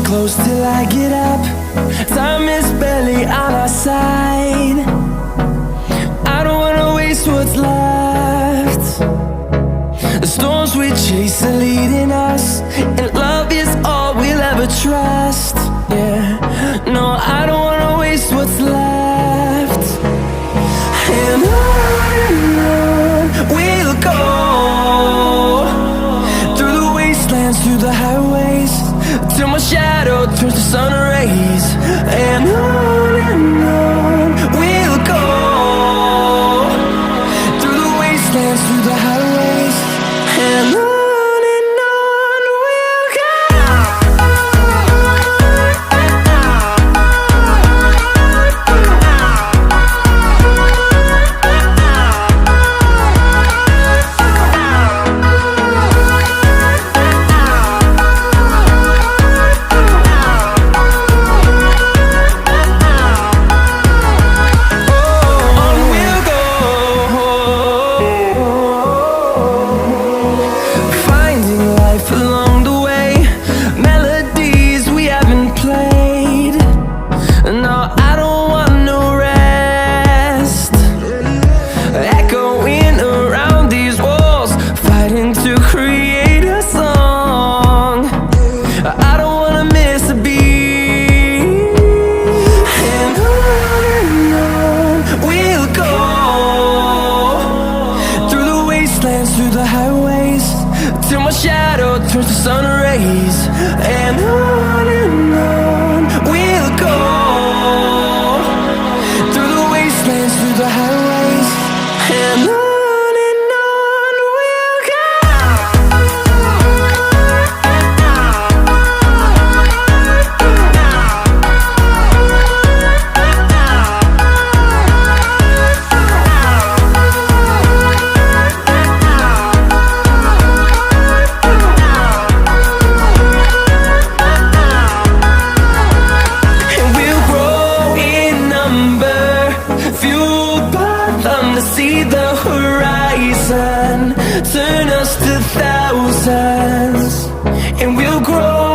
close till I get up. Time is barely on our side. I don't wanna waste what's left. The storms we chase are leading us, and love is all we'll ever trust. Yeah, no, I don't wanna waste what's left. And on we'll go, through the wastelands, through the highways, till my shadow turns to sun rays. And on we'll go, through the wastelands, through the highways, and on we'll go. Through the highways, till my shadow turns to sun rays. And on we'll go, through the wastelands, through the highways, and on we'll go. To see the horizon turn us to thousands, and we'll grow